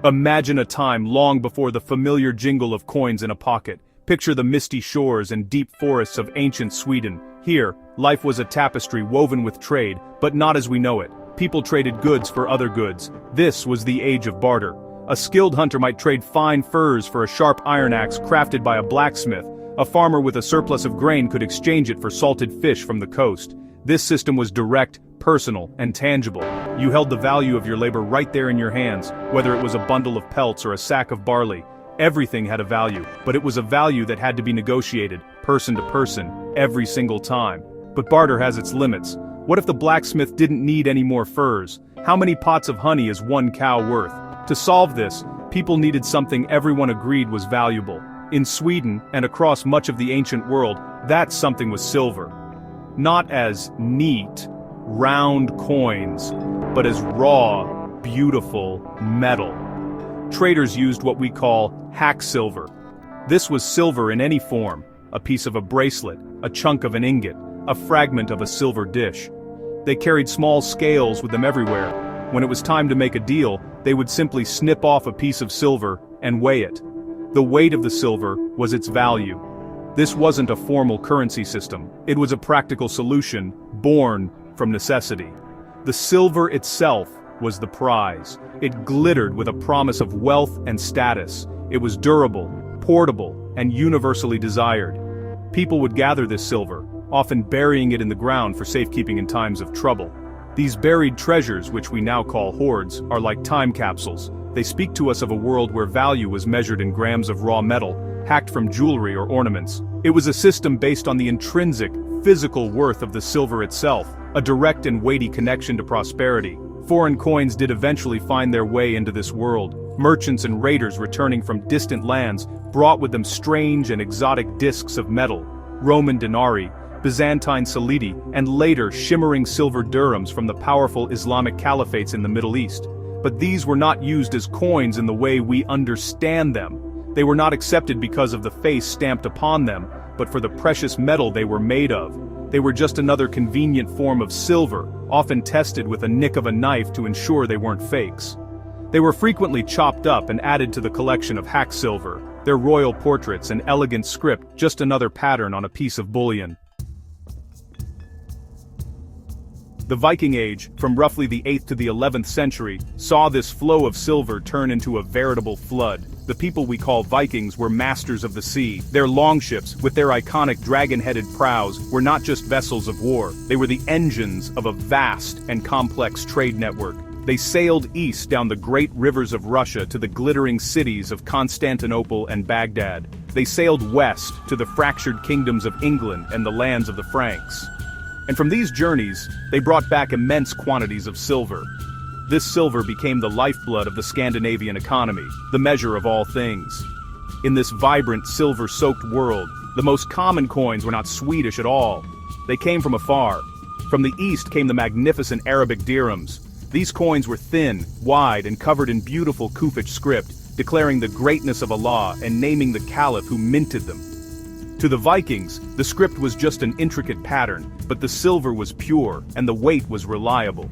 Imagine a time long before the familiar jingle of coins in a pocket. Picture the misty shores and deep forests of ancient Sweden. Here, life was a tapestry woven with trade, but not as we know it. People traded goods for other goods. This was the age of barter. A skilled hunter might trade fine furs for a sharp iron axe crafted by a blacksmith. A farmer with a surplus of grain could exchange it for salted fish from the coast. This system was direct, personal, and tangible. You held the value of your labor right there in your hands, whether it was a bundle of pelts or a sack of barley. Everything had a value, but it was a value that had to be negotiated, person to person, every single time. But barter has its limits. What if the blacksmith didn't need any more furs? How many pots of honey is one cow worth? To solve this, people needed something everyone agreed was valuable. In Sweden, and across much of the ancient world, that something was silver. Not as neat, round coins, but as raw, beautiful metal. Traders used what we call hack silver. This was silver in any form, a piece of a bracelet, a chunk of an ingot, a fragment of a silver dish. They carried small scales with them everywhere. When it was time to make a deal, they would simply snip off a piece of silver and weigh it. The weight of the silver was its value. This wasn't a formal currency system. It was a practical solution, born from necessity. The silver itself was the prize. It glittered with a promise of wealth and status. It was durable, portable, and universally desired. People would gather this silver, often burying it in the ground for safekeeping in times of trouble. These buried treasures, which we now call hoards, are like time capsules. They speak to us of a world where value was measured in grams of raw metal, hacked from jewelry or ornaments. It was a system based on the intrinsic, physical worth of the silver itself, a direct and weighty connection to prosperity. Foreign coins did eventually find their way into this world. Merchants and raiders returning from distant lands brought with them strange and exotic discs of metal, Roman denarii, Byzantine solidi, and later shimmering silver dirhams from the powerful Islamic caliphates in the Middle East. But these were not used as coins in the way we understand them. They were not accepted because of the face stamped upon them, but for the precious metal they were made of. They were just another convenient form of silver, often tested with a nick of a knife to ensure they weren't fakes. They were frequently chopped up and added to the collection of hack silver, their royal portraits and elegant script just another pattern on a piece of bullion. The Viking Age, from roughly the 8th to the 11th century, saw this flow of silver turn into a veritable flood. The people we call Vikings were masters of the sea. Their longships, with their iconic dragon-headed prows, were not just vessels of war. They were the engines of a vast and complex trade network. They sailed east down the great rivers of Russia to the glittering cities of Constantinople and Baghdad. They sailed west to the fractured kingdoms of England and the lands of the Franks. And from these journeys, they brought back immense quantities of silver. This silver became the lifeblood of the Scandinavian economy, the measure of all things. In this vibrant, silver-soaked world, the most common coins were not Swedish at all. They came from afar. From the east came the magnificent Arabic dirhams. These coins were thin, wide, and covered in beautiful Kufic script, declaring the greatness of Allah and naming the caliph who minted them. To the Vikings, the script was just an intricate pattern, but the silver was pure, and the weight was reliable.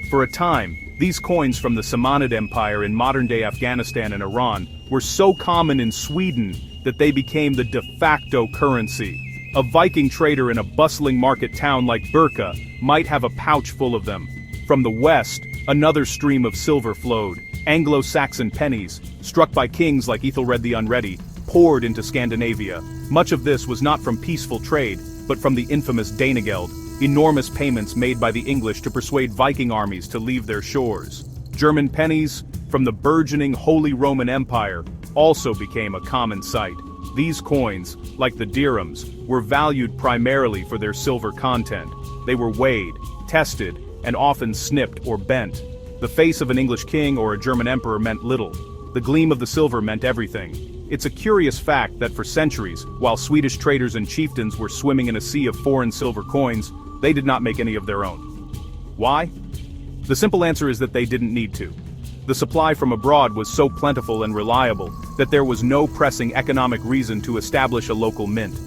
For a time, these coins from the Samanid Empire in modern-day Afghanistan and Iran were so common in Sweden that they became the de facto currency. A Viking trader in a bustling market town like Birka might have a pouch full of them. From the west, another stream of silver flowed. Anglo-Saxon pennies, struck by kings like Ethelred the Unready, poured into Scandinavia. Much of this was not from peaceful trade, but from the infamous Danegeld, enormous payments made by the English to persuade Viking armies to leave their shores. German pennies, from the burgeoning Holy Roman Empire, also became a common sight. These coins, like the dirhams, were valued primarily for their silver content. They were weighed, tested, and often snipped or bent. The face of an English king or a German emperor meant little. The gleam of the silver meant everything. It's a curious fact that for centuries, while Swedish traders and chieftains were swimming in a sea of foreign silver coins, they did not make any of their own. Why? The simple answer is that they didn't need to. The supply from abroad was so plentiful and reliable that there was no pressing economic reason to establish a local mint.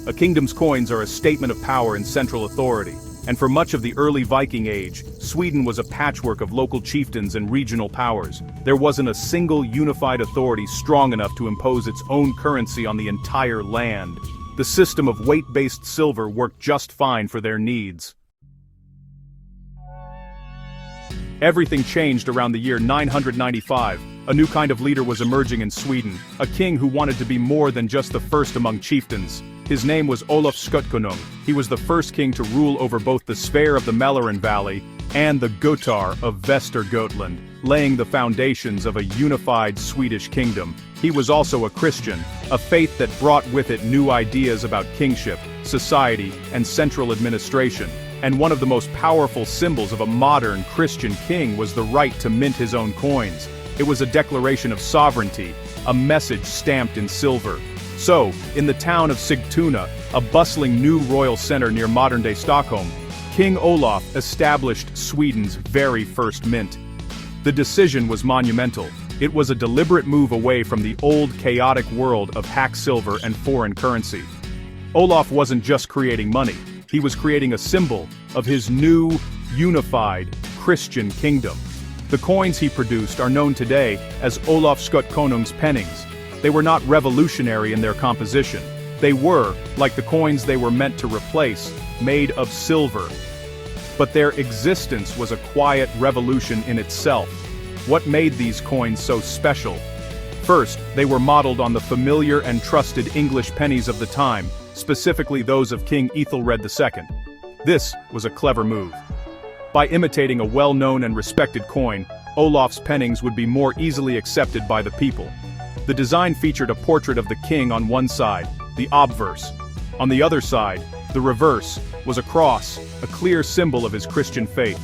A kingdom's coins are a statement of power and central authority. and for much of the early Viking Age, Sweden was a patchwork of local chieftains and regional powers. There wasn't a single unified authority strong enough to impose its own currency on the entire land. The system of weight-based silver worked just fine for their needs. Everything changed around the year 995. A new kind of leader was emerging in Sweden, a king who wanted to be more than just the first among chieftains. His name was Olof Skötkonung. He was the first king to rule over both the sphere of the Mälaren Valley and the Götar of Västergötland, laying the foundations of a unified Swedish kingdom. He was also a Christian, a faith that brought with it new ideas about kingship, society, and central administration. And one of the most powerful symbols of a modern Christian king was the right to mint his own coins. It was a declaration of sovereignty, a message stamped in silver. So, in the town of Sigtuna, a bustling new royal center near modern-day Stockholm, King Olof established Sweden's very first mint. The decision was monumental. It was a deliberate move away from the old chaotic world of hack silver and foreign currency. Olof wasn't just creating money. He was creating a symbol of his new, unified, Christian kingdom. The coins he produced are known today as Olof Skötkonung's pennings. They were not revolutionary in their composition. They were, like the coins they were meant to replace, made of silver. But their existence was a quiet revolution in itself. What made these coins so special? First, they were modeled on the familiar and trusted English pennies of the time, specifically those of King Ethelred II. This was a clever move. By imitating a well-known and respected coin, Olof's pennings would be more easily accepted by the people. The design featured a portrait of the king on one side, the obverse. On the other side, the reverse, was a cross, a clear symbol of his Christian faith.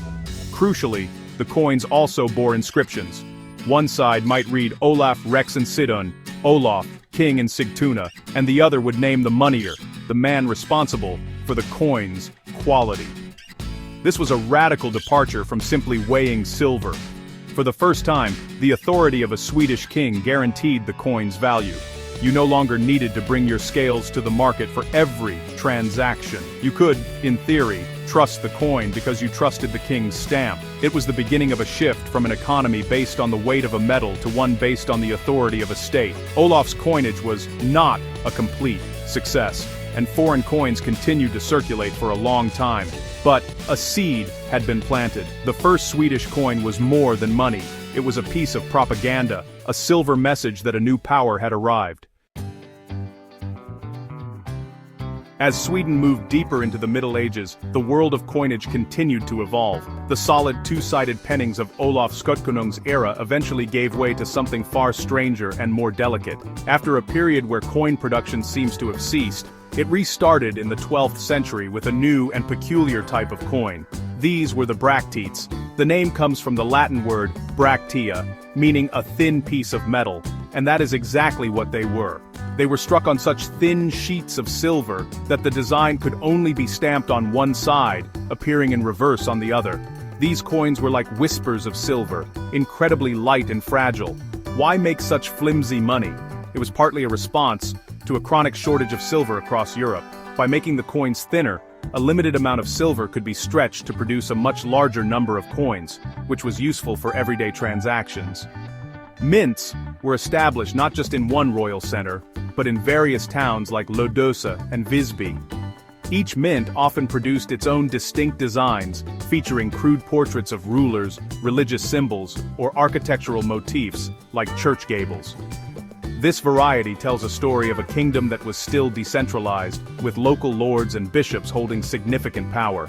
Crucially, the coins also bore inscriptions. One side might read Olaf Rex and Sidon, Olaf, king in Sigtuna, and the other would name the moneyer, the man responsible for the coin's quality. This was a radical departure from simply weighing silver. For the first time, the authority of a Swedish king guaranteed the coin's value. You no longer needed to bring your scales to the market for every transaction. You could, in theory, trust the coin because you trusted the king's stamp. It was the beginning of a shift from an economy based on the weight of a metal to one based on the authority of a state. Olof's coinage was not a complete success, and foreign coins continued to circulate for a long time. But a seed had been planted. The first Swedish coin was more than money. It was a piece of propaganda, a silver message that a new power had arrived. As Sweden moved deeper into the Middle Ages, the world of coinage continued to evolve. The solid two-sided pennings of Olof Skötkonung's era eventually gave way to something far stranger and more delicate. After a period where coin production seems to have ceased, it restarted in the 12th century with a new and peculiar type of coin. These were the bracteates. The name comes from the Latin word bractea, meaning a thin piece of metal, and that is exactly what they were. They were struck on such thin sheets of silver that the design could only be stamped on one side, appearing in reverse on the other. These coins were like whispers of silver, incredibly light and fragile. Why make such flimsy money? It was partly a response to a chronic shortage of silver across Europe. By making the coins thinner, a limited amount of silver could be stretched to produce a much larger number of coins, which was useful for everyday transactions. Mints were established not just in one royal center, but in various towns like Lodosa and Visby. Each mint often produced its own distinct designs, featuring crude portraits of rulers, religious symbols, or architectural motifs, like church gables. This variety tells a story of a kingdom that was still decentralized, with local lords and bishops holding significant power.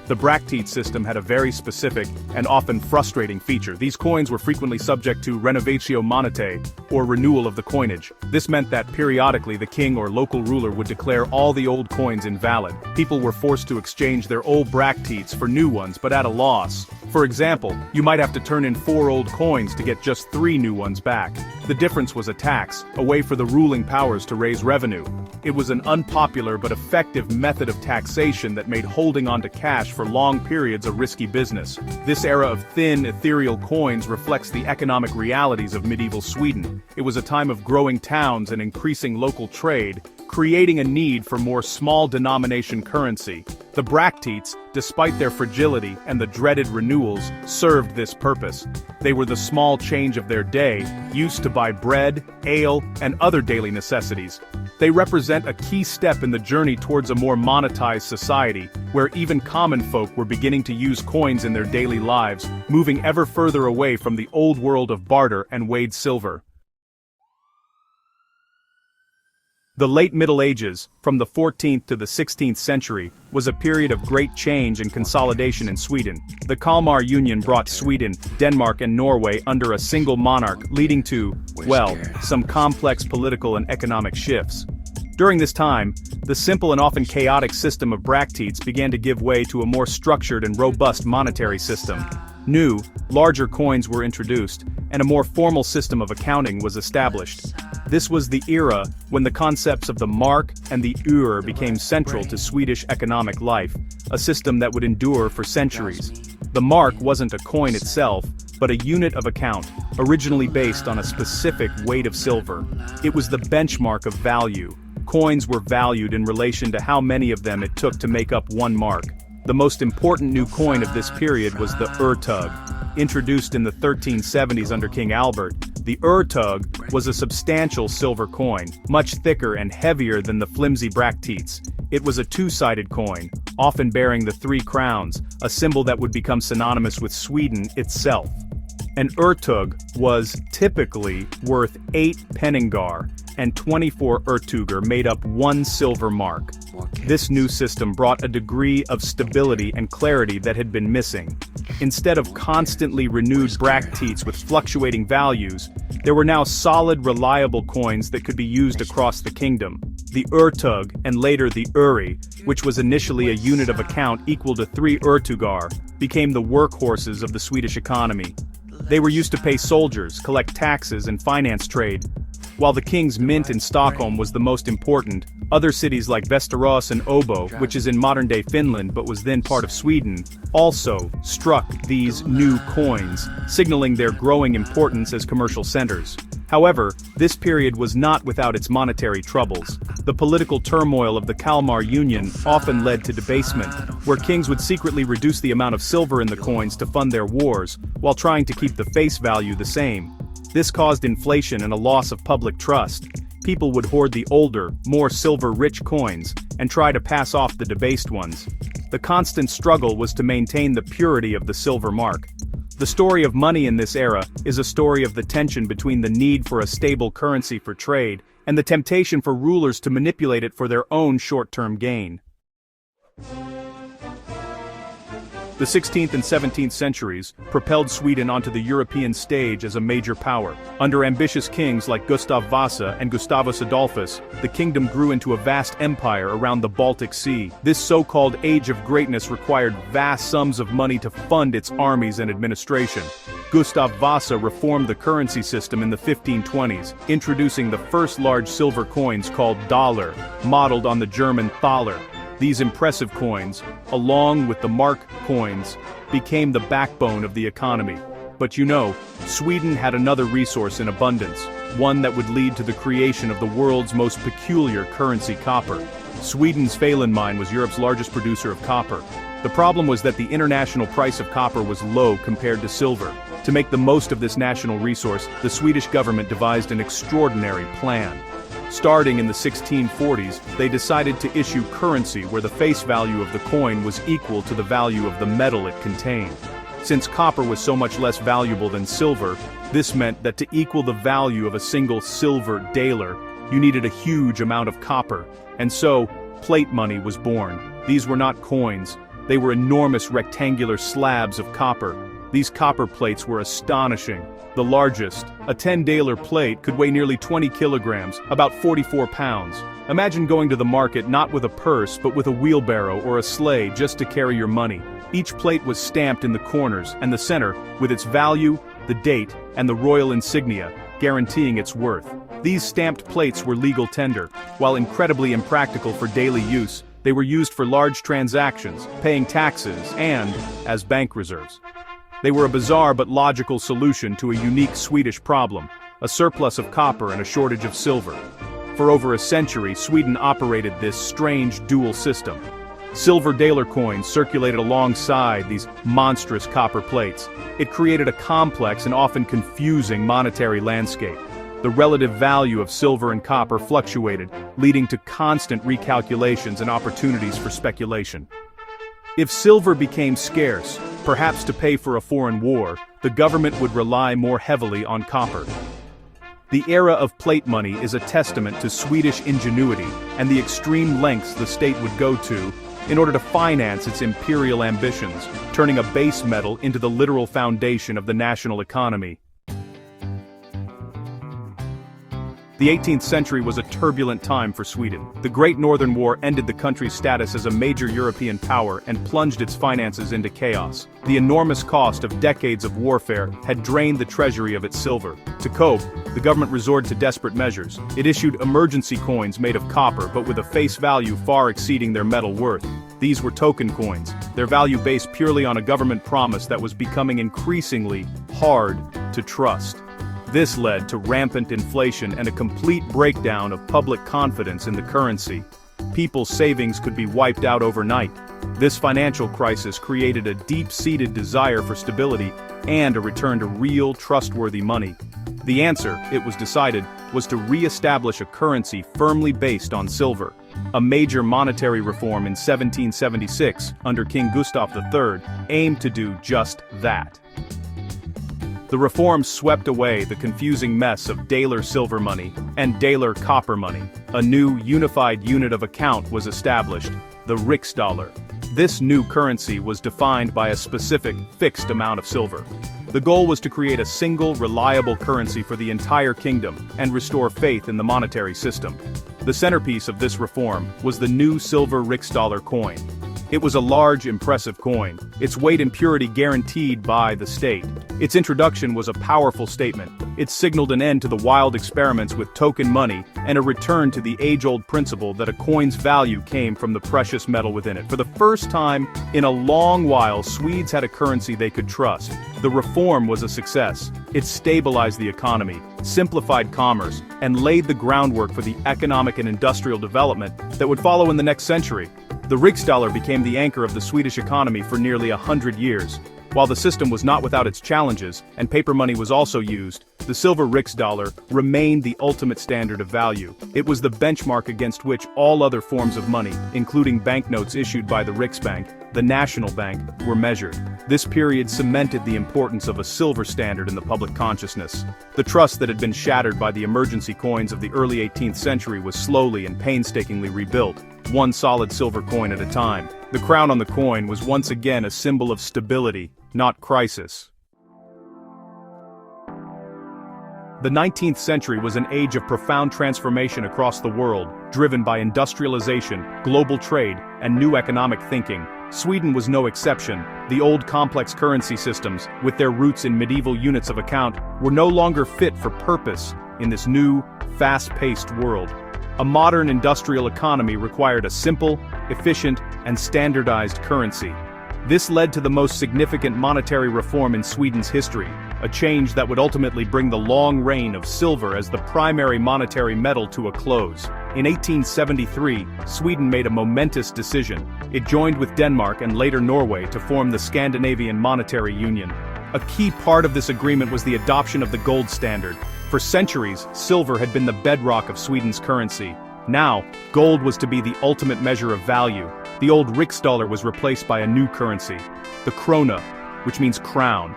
The bracteate system had a very specific and often frustrating feature. These coins were frequently subject to renovatio monetae, or renewal of the coinage. This meant that periodically the king or local ruler would declare all the old coins invalid. People were forced to exchange their old bracteates for new ones, but at a loss. For example, you might have to turn in 4 old coins to get just 3 new ones back. The difference was a tax, a way for the ruling powers to raise revenue. It was an unpopular but effective method of taxation that made holding onto cash for long periods a risky business. This era of thin, ethereal coins reflects the economic realities of medieval Sweden. It was a time of growing towns and increasing local trade, creating a need for more small denomination currency. The bracteates, despite their fragility and the dreaded renewals, served this purpose. They were the small change of their day, used to buy bread, ale, and other daily necessities. They represent a key step in the journey towards a more monetized society, where even common folk were beginning to use coins in their daily lives, moving ever further away from the old world of barter and weighed silver. The late Middle Ages, from the 14th to the 16th century, was a period of great change and consolidation in Sweden. The Kalmar Union brought Sweden, Denmark and Norway under a single monarch, leading to, well, some complex political and economic shifts. During this time, the simple and often chaotic system of bracteates began to give way to a more structured and robust monetary system. New, larger coins were introduced, and a more formal system of accounting was established. This was the era when the concepts of the mark and the öre became central to Swedish economic life, a system that would endure for centuries. The mark wasn't a coin itself, but a unit of account, originally based on a specific weight of silver. It was the benchmark of value. Coins were valued in relation to how many of them it took to make up one mark. The most important new coin of this period was the örtug. Introduced in the 1370s under King Albert, the örtug was a substantial silver coin, much thicker and heavier than the flimsy bracteates. It was a two-sided coin, often bearing the three crowns, a symbol that would become synonymous with Sweden itself. An örtug was typically worth 8 penningar, and 24 örtuger made up one silver mark. This new system brought a degree of stability and clarity that had been missing. Instead of constantly renewed bracteates with fluctuating values, there were now solid, reliable coins that could be used across the kingdom. The örtug, and later the öre, which was initially a unit of account equal to 3 örtugar, became the workhorses of the Swedish economy. They were used to pay soldiers, collect taxes, and finance trade. While the king's mint in Stockholm was the most important, other cities like Västerås and Åbo, which is in modern-day Finland but was then part of Sweden, also struck these new coins, signaling their growing importance as commercial centers. However, this period was not without its monetary troubles. The political turmoil of the Kalmar Union often led to debasement, where kings would secretly reduce the amount of silver in the coins to fund their wars, while trying to keep the face value the same. This caused inflation and a loss of public trust. People would hoard the older, more silver-rich coins, and try to pass off the debased ones. The constant struggle was to maintain the purity of the silver mark. The story of money in this era is a story of the tension between the need for a stable currency for trade and the temptation for rulers to manipulate it for their own short-term gain. The 16th and 17th centuries propelled Sweden onto the European stage as a major power. Under ambitious kings like Gustav Vasa and Gustavus Adolphus, the kingdom grew into a vast empire around the Baltic Sea. This so-called age of greatness required vast sums of money to fund its armies and administration. Gustav Vasa reformed the currency system in the 1520s, introducing the first large silver coins called daler, modeled on the German thaler. These impressive coins, along with the mark coins, became the backbone of the economy. But you know, Sweden had another resource in abundance, one that would lead to the creation of the world's most peculiar currency, copper. Sweden's Falun mine was Europe's largest producer of copper. The problem was that the international price of copper was low compared to silver. To make the most of this national resource, the Swedish government devised an extraordinary plan. Starting in the 1640s, they decided to issue currency where the face value of the coin was equal to the value of the metal it contained. Since copper was so much less valuable than silver, this meant that to equal the value of a single silver daler, you needed a huge amount of copper, and so, plate money was born. These were not coins, they were enormous rectangular slabs of copper. These copper plates were astonishing. The largest, a 10-daler plate, could weigh nearly 20 kilograms, about 44 pounds. Imagine going to the market not with a purse but with a wheelbarrow or a sleigh just to carry your money. Each plate was stamped in the corners and the center with its value, the date, and the royal insignia, guaranteeing its worth. These stamped plates were legal tender. While incredibly impractical for daily use, they were used for large transactions, paying taxes, and as bank reserves. They were a bizarre but logical solution to a unique Swedish problem, a surplus of copper and a shortage of silver. For over a century, Sweden operated this strange dual system. Silver daler coins circulated alongside these monstrous copper plates. It created a complex and often confusing monetary landscape. The relative value of silver and copper fluctuated, leading to constant recalculations and opportunities for speculation. If silver became scarce, perhaps to pay for a foreign war, the government would rely more heavily on copper. The era of plate money is a testament to Swedish ingenuity and the extreme lengths the state would go to in order to finance its imperial ambitions, turning a base metal into the literal foundation of the national economy. The 18th century was a turbulent time for Sweden. The Great Northern War ended the country's status as a major European power and plunged its finances into chaos. The enormous cost of decades of warfare had drained the treasury of its silver. To cope, the government resorted to desperate measures. It issued emergency coins made of copper but with a face value far exceeding their metal worth. These were token coins, their value based purely on a government promise that was becoming increasingly hard to trust. This led to rampant inflation and a complete breakdown of public confidence in the currency. People's savings could be wiped out overnight. This financial crisis created a deep-seated desire for stability and a return to real, trustworthy money. The answer, it was decided, was to re-establish a currency firmly based on silver. A major monetary reform in 1776, under King Gustav III, aimed to do just that. The reforms swept away the confusing mess of daler silver money and daler copper money. A new unified unit of account was established, the riksdaler. This new currency was defined by a specific, fixed amount of silver. The goal was to create a single, reliable currency for the entire kingdom and restore faith in the monetary system. The centerpiece of this reform was the new silver riksdaler coin. It was a large, impressive coin, its weight and purity guaranteed by the state. Its introduction was a powerful statement. It signaled an end to the wild experiments with token money and a return to the age-old principle that a coin's value came from the precious metal within it. For the first time in a long while, Swedes had a currency they could trust. The reform was a success. It stabilized the economy, simplified commerce, and laid the groundwork for the economic and industrial development that would follow in the next century. The riksdaler became the anchor of the Swedish economy for nearly 100 years. While the system was not without its challenges, and paper money was also used, the silver riksdaler remained the ultimate standard of value. It was the benchmark against which all other forms of money, including banknotes issued by the Riksbank, the national bank, were measured. This period cemented the importance of a silver standard in the public consciousness. The trust that had been shattered by the emergency coins of the early 18th century was slowly and painstakingly rebuilt, one solid silver coin at a time. The crown on the coin was once again a symbol of stability, not crisis. The 19th century was an age of profound transformation across the world, driven by industrialization, global trade, and new economic thinking. Sweden was no exception. The old complex currency systems, with their roots in medieval units of account, were no longer fit for purpose in this new, fast-paced world. A modern industrial economy required a simple, efficient, and standardized currency. This led to the most significant monetary reform in Sweden's history, a change that would ultimately bring the long reign of silver as the primary monetary metal to a close. In 1873, Sweden made a momentous decision. It joined with Denmark and later Norway to form the Scandinavian Monetary Union. A key part of this agreement was the adoption of the gold standard. For centuries, silver had been the bedrock of Sweden's currency. Now, gold was to be the ultimate measure of value. The old riksdaler was replaced by a new currency, the krone, which means crown.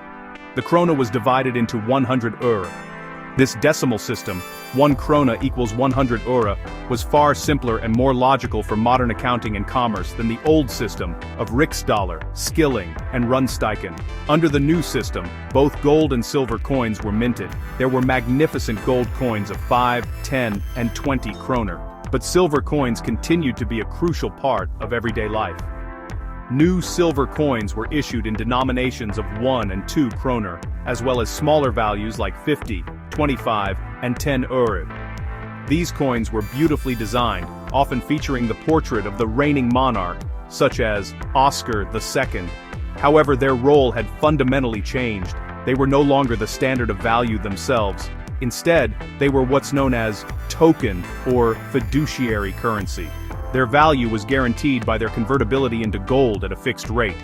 The krone was divided into 100 öre. This decimal system, 1 krone equals 100 öre, was far simpler and more logical for modern accounting and commerce than the old system of riksdaler, skilling, and rundstycken. Under the new system, both gold and silver coins were minted. There were magnificent gold coins of 5, 10, and 20 kroner. But silver coins continued to be a crucial part of everyday life. New silver coins were issued in denominations of 1 and 2 kroner, as well as smaller values like 50, 25, and 10 öre. These coins were beautifully designed, often featuring the portrait of the reigning monarch, such as Oscar II. However, their role had fundamentally changed. They were no longer the standard of value themselves. Instead, they were what's known as token or fiduciary currency. Their value was guaranteed by their convertibility into gold at a fixed rate.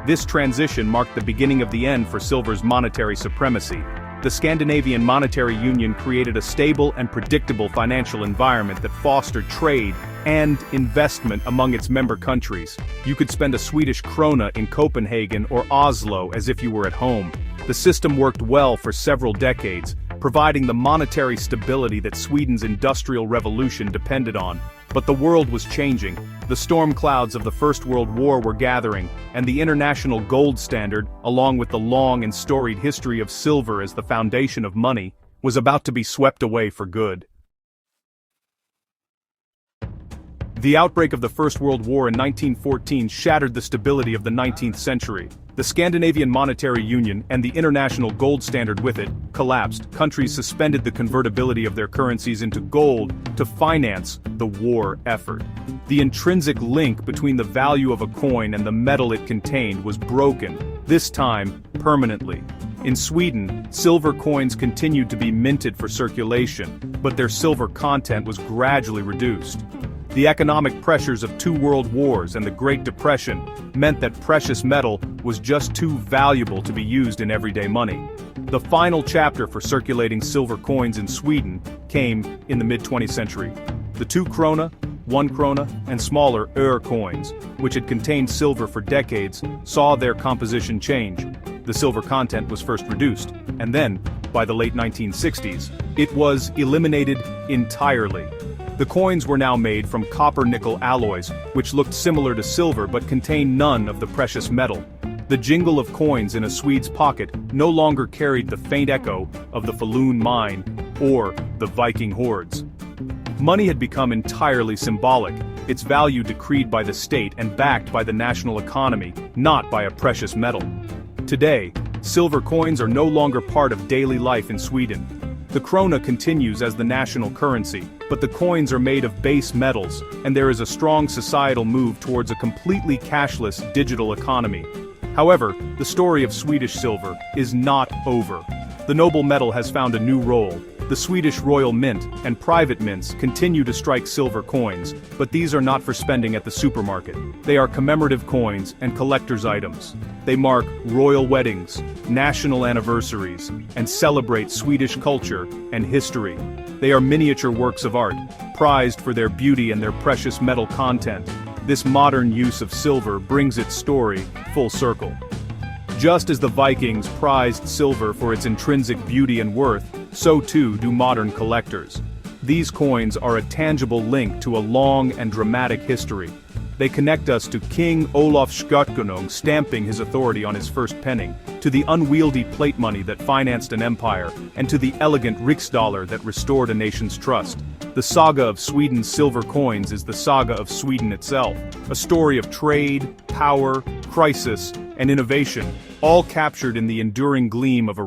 This transition marked the beginning of the end for silver's monetary supremacy. The Scandinavian monetary union created a stable and predictable financial environment that fostered trade and investment among its member countries. You could spend a Swedish krona in Copenhagen or Oslo as if you were at home. The system worked well for several decades, providing the monetary stability that Sweden's industrial revolution depended on. But the world was changing. The storm clouds of the First World War were gathering, and the international gold standard, along with the long and storied history of silver as the foundation of money, was about to be swept away for good. The outbreak of the First World War in 1914 shattered the stability of the 19th century. The Scandinavian Monetary Union, and the international gold standard with it, collapsed. Countries suspended the convertibility of their currencies into gold to finance the war effort. The intrinsic link between the value of a coin and the metal it contained was broken, this time permanently. In Sweden, silver coins continued to be minted for circulation, but their silver content was gradually reduced. The economic pressures of 2 world wars and the Great Depression meant that precious metal was just too valuable to be used in everyday money. The final chapter for circulating silver coins in Sweden came in the mid-20th century. The 2 krona, 1 krona, and smaller öre coins, which had contained silver for decades, saw their composition change. The silver content was first reduced, and then, by the late 1960s, it was eliminated entirely. The coins were now made from copper-nickel alloys, which looked similar to silver but contained none of the precious metal. The jingle of coins in a Swede's pocket no longer carried the faint echo of the Falun mine or the Viking hordes. Money had become entirely symbolic, its value decreed by the state and backed by the national economy, not by a precious metal. Today, silver coins are no longer part of daily life in Sweden. The krona continues as the national currency, but the coins are made of base metals, and there is a strong societal move towards a completely cashless digital economy. However, the story of Swedish silver is not over. The noble metal has found a new role. The Swedish Royal Mint and private mints continue to strike silver coins, but these are not for spending at the supermarket. They are commemorative coins and collector's items. They mark royal weddings, national anniversaries, and celebrate Swedish culture and history. They are miniature works of art, prized for their beauty and their precious metal content. This modern use of silver brings its story full circle. Just as the Vikings prized silver for its intrinsic beauty and worth, so too do modern collectors. These coins are a tangible link to a long and dramatic history. They connect us to King Olof Skötkonung stamping his authority on his first penning, to the unwieldy plate money that financed an empire, and to the elegant riksdaler that restored a nation's trust. The saga of Sweden's silver coins is the saga of Sweden itself, a story of trade, power, crisis, and innovation, all captured in the enduring gleam of a